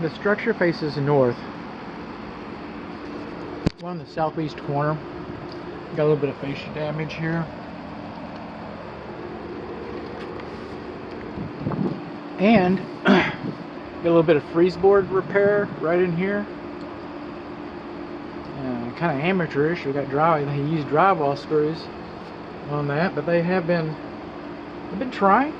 The structure faces north. We're on the southeast corner. Got a little bit of fascia damage here. And got a little bit of freeze-board repair right in here. Kind of amateurish. We got they used drywall screws on that, but they've been trying.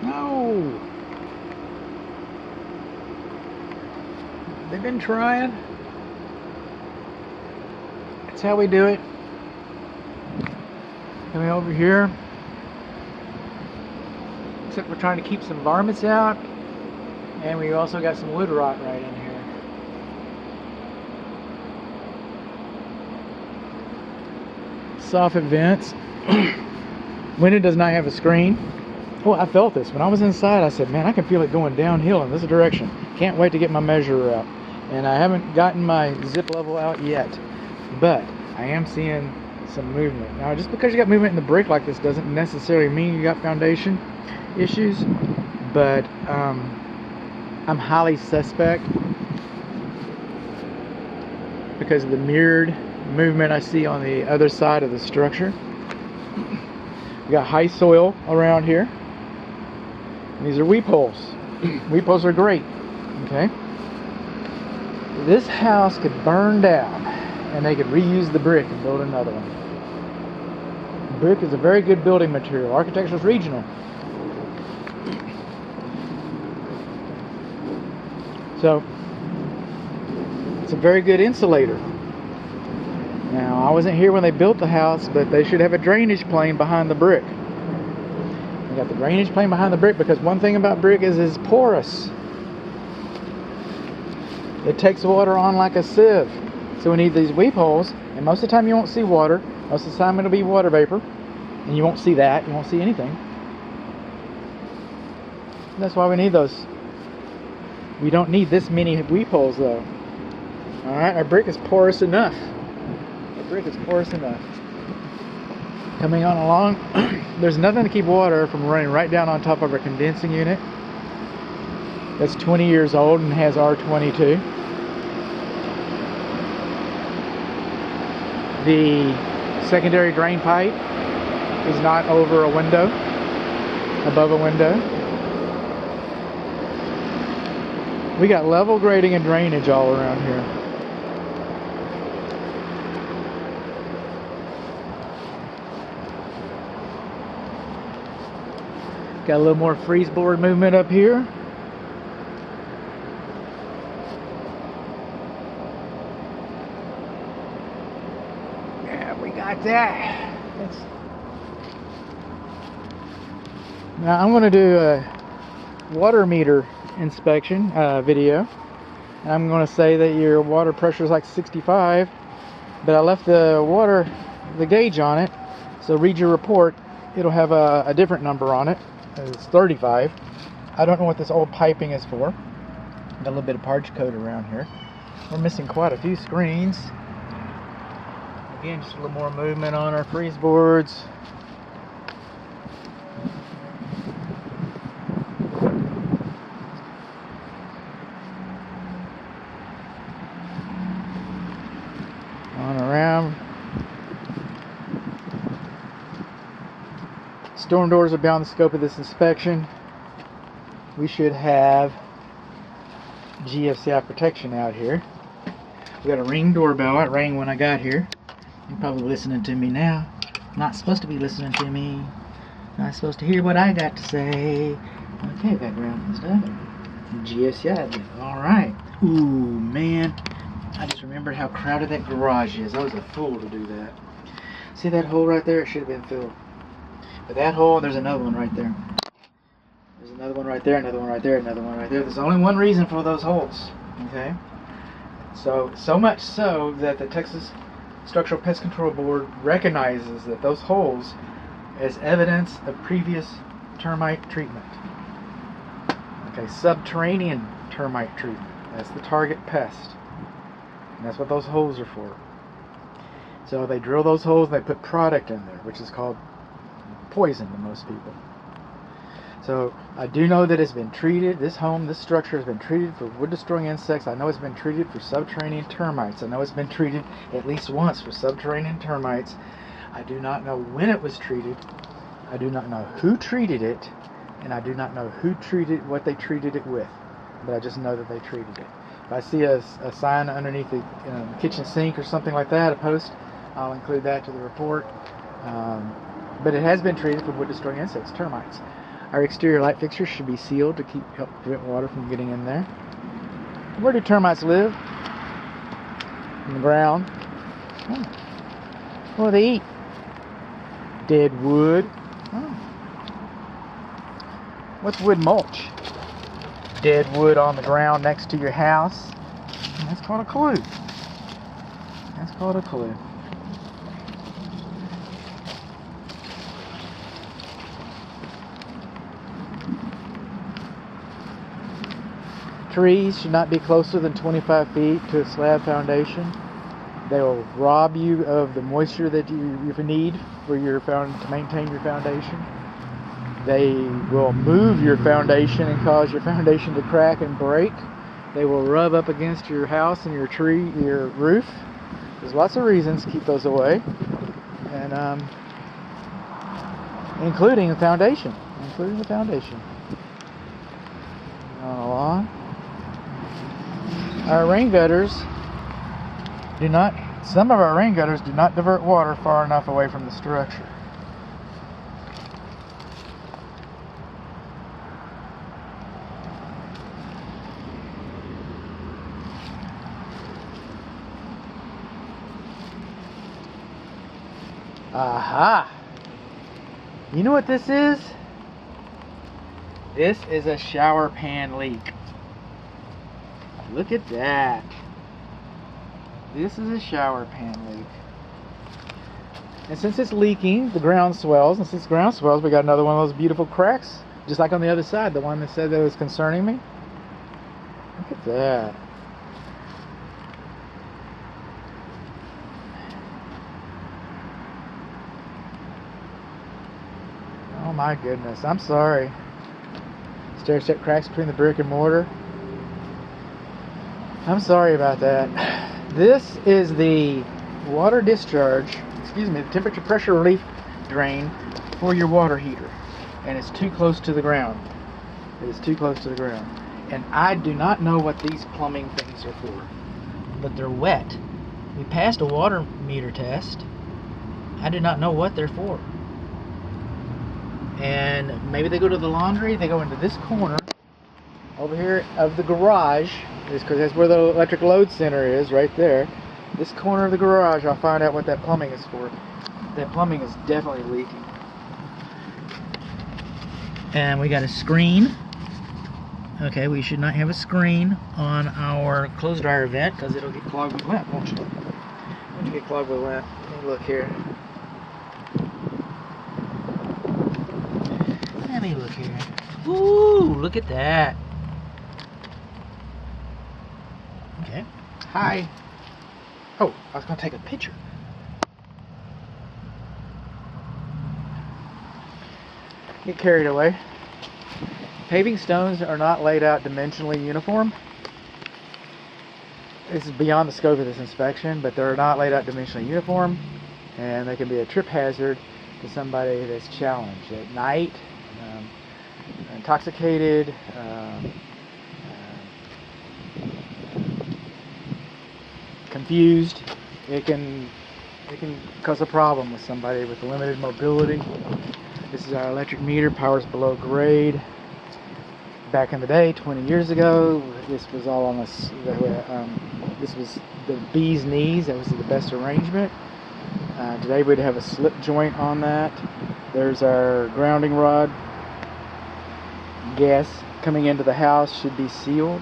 No, they've been trying. That's how we do it. Coming over here. Except we're trying to keep some varmints out, and we also got some wood rot right in here. Soffit vents. Window does not have a screen. Oh, I felt this when I was inside. I said, man, I can feel it going downhill in this direction. Can't wait to get my measurer out. And I haven't gotten my zip level out yet, but I am seeing some movement. Now, just because you got movement in the brick like this doesn't necessarily mean you got foundation issues, but I'm highly suspect because of the mirrored movement I see on the other side of the structure. We got high soil around here. And these are weep holes. Weep holes are great. Okay. This house could burn down and they could reuse the brick and build another one. Brick is a very good building material. Architecture is regional. So it's a very good insulator. Now, I wasn't here when they built the house, but they should have a drainage plane behind the brick. They got the drainage plane behind the brick because one thing about brick is it's porous. It takes water on like a sieve. So we need these weep holes, and most of the time you won't see water. Most of the time it'll be water vapor, and you won't see that. You won't see anything. That's why we need those. We don't need this many weep holes though. Alright, our brick is porous enough. Brick is porous enough. Coming on along, there's nothing to keep water from running right down on top of our condensing unit. That's 20 years old and has R22. The secondary drain pipe is not over a window, above a window. We got level grading and drainage all around here. Got a little more freeze board movement up here. Yeah, we got that. Now I'm going to do a water meter inspection video. And I'm going to say that your water pressure is like 65, but I left the gauge on it. So read your report. It'll have a different number on it. It's 35. I don't know what this old piping is for. Got a little bit of parch coat around here. We're missing quite a few screens. Again, just a little more movement on our freeze boards. On around. Storm doors are beyond the scope of this inspection. We should have GFCI protection out here. We got a Ring doorbell. It rang when I got here. You're probably listening to me now. Not supposed to be listening to me. Not supposed to hear what I got to say. Okay, background and stuff. GFCI. Alright. Ooh, man. I just remembered how crowded that garage is. I was a fool to do that. See that hole right there? It should have been filled. But that hole, there's another one right there. There's another one right there, another one right there, another one right there. There's only one reason for those holes. Okay? So much so that the Texas Structural Pest Control Board recognizes that those holes as evidence of previous termite treatment. Okay, subterranean termite treatment. That's the target pest. And that's what those holes are for. So they drill those holes, they put product in there, which is called poison to most people. So I do know that it's been treated. This structure has been treated for wood-destroying insects. I know it's been treated for subterranean termites. I know it's been treated at least once for subterranean termites. I do not know when it was treated. I do not know who treated it, and I do not know what they treated it with. But I just know that they treated it. If I see a sign underneath the kitchen sink or something like that, a post, I'll include that to the report. But it has been treated for wood-destroying insects, termites. Our exterior light fixtures should be sealed to help prevent water from getting in there. Where do termites live? In the ground. Oh. What do they eat? Dead wood. Oh. What's wood mulch? Dead wood on the ground next to your house. And that's called a clue. That's called a clue. Trees should not be closer than 25 feet to a slab foundation. They will rob you of the moisture that you need for to maintain your foundation. They will move your foundation and cause your foundation to crack and break. They will rub up against your house and your roof. There's lots of reasons to keep those away, and including the foundation. On along. Our rain gutters some of our rain gutters do not divert water far enough away from the structure. Aha! You know what this is? This is a shower pan leak. Look at that. This is a shower pan leak. And since it's leaking, the ground swells. And since the ground swells, we got another one of those beautiful cracks. Just like on the other side, the one that said that was concerning me. Look at that. Oh my goodness, I'm sorry. Stair-step cracks between the brick and mortar. I'm sorry about that. This is the water discharge, the temperature pressure relief drain for your water heater. And it's too close to the ground. It is too close to the ground. And I do not know what these plumbing things are for, but they're wet. We passed a water meter test. I do not know what they're for. And maybe they go to the laundry, they go into this corner over here of the garage, because that's where the electric load center is, right there. This corner of the garage, I'll find out what that plumbing is for. That plumbing is definitely leaking. And we got a screen. Okay, we should not have a screen on our clothes dryer vent because it'll get clogged with lint, won't you? Won't you get clogged with lint? Let me look here. Let me look here. Ooh, look at that. Okay. Hi. Oh, I was going to take a picture. Get carried away. Paving stones are not laid out dimensionally uniform. This is beyond the scope of this inspection, but they're not laid out dimensionally uniform, and they can be a trip hazard to somebody that's challenged at night, intoxicated, confused. It can cause a problem with somebody with limited mobility. This is our electric meter, powers below grade. Back in the day, 20 years ago, this was all on this. This was the bee's knees. That was the best arrangement. Today we'd have a slip joint on that. There's our grounding rod. Gas coming into the house should be sealed.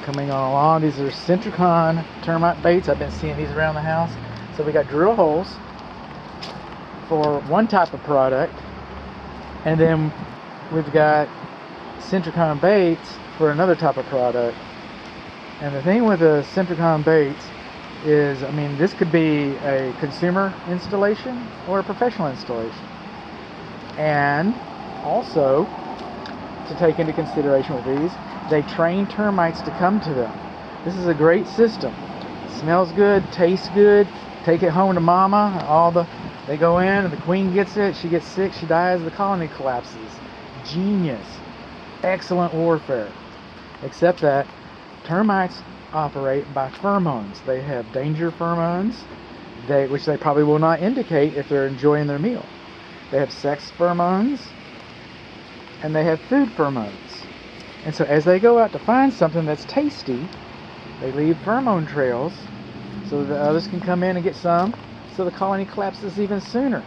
Coming on along, these are Centricon termite baits. I've been seeing these around the house. So we got drill holes for one type of product, and then we've got Centricon baits for another type of product. And the thing with the Centricon baits is, I mean, this could be a consumer installation or a professional installation. And also, to take into consideration with these, they train termites to come to them. This is a great system. Smells good, tastes good. Take it home to mama. They go in and the queen gets it. She gets sick. She dies. The colony collapses. Genius. Excellent warfare. Except that termites operate by pheromones. They have danger pheromones, which they probably will not indicate if they're enjoying their meal. They have sex pheromones, and they have food pheromones. And so as they go out to find something that's tasty, they leave pheromone trails so that the others can come in and get some, so the colony collapses even sooner.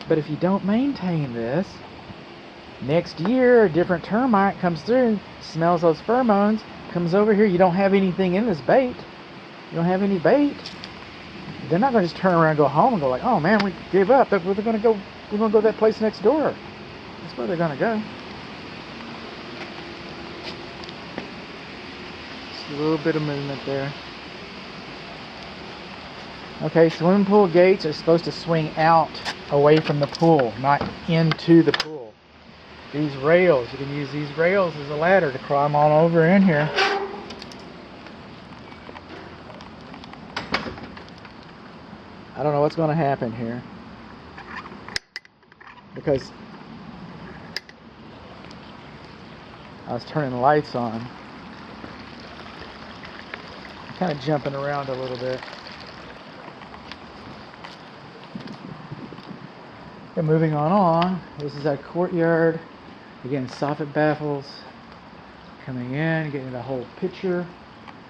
But if you don't maintain this, next year a different termite comes through, smells those pheromones, comes over here. You don't have anything in this bait. You don't have any bait. They're not going to just turn around and go home and go like, oh man, we gave up. We're going to go to that place next door. That's where they're going to go. Just a little bit of movement there. Okay, swimming pool gates are supposed to swing out away from the pool, not into the pool. These rails, you can use these rails as a ladder to climb on over in here. I don't know what's going to happen here, because I was turning the lights on. I'm kind of jumping around a little bit. Okay, moving on. This is our courtyard. Again, soffit baffles coming in, getting the whole picture.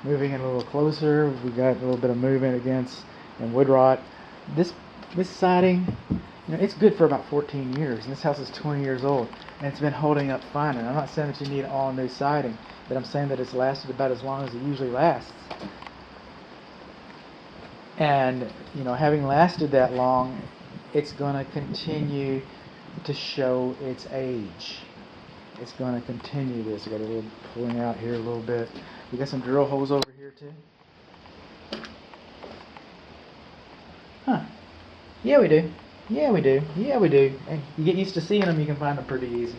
Moving in a little closer. We got a little bit of movement against and wood rot. This siding, it's good for about 14 years. And this house is 20 years old, and it's been holding up fine. And I'm not saying that you need all new siding, but I'm saying that it's lasted about as long as it usually lasts. And having lasted that long, it's going to continue to show its age. It's going to continue this. I got a little pulling out here a little bit. We got some drill holes over here too. Huh. Yeah, we do. Yeah, we do. Yeah, we do. And you get used to seeing them, you can find them pretty easy.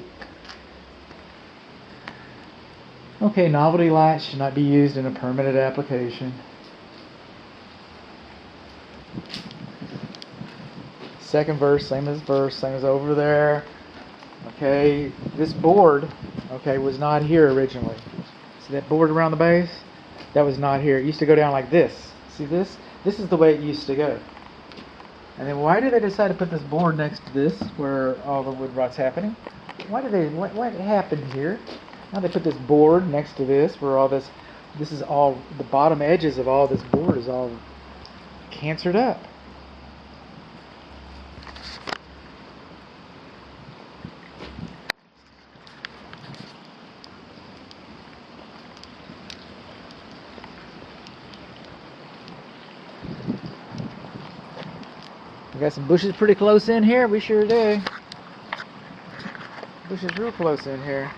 Okay, novelty lights should not be used in a permitted application. Second verse, same as over there. Okay, this board, was not here originally. See that board around the base? That was not here. It used to go down like this. See this? This is the way it used to go. And then why did they decide to put this board next to this, where all the wood rot's happening? What happened here? Now they put this board next to this, where all this is all, the bottom edges of all this board is all cancered up. We got some bushes pretty close in here. We sure do. Bushes real close in here.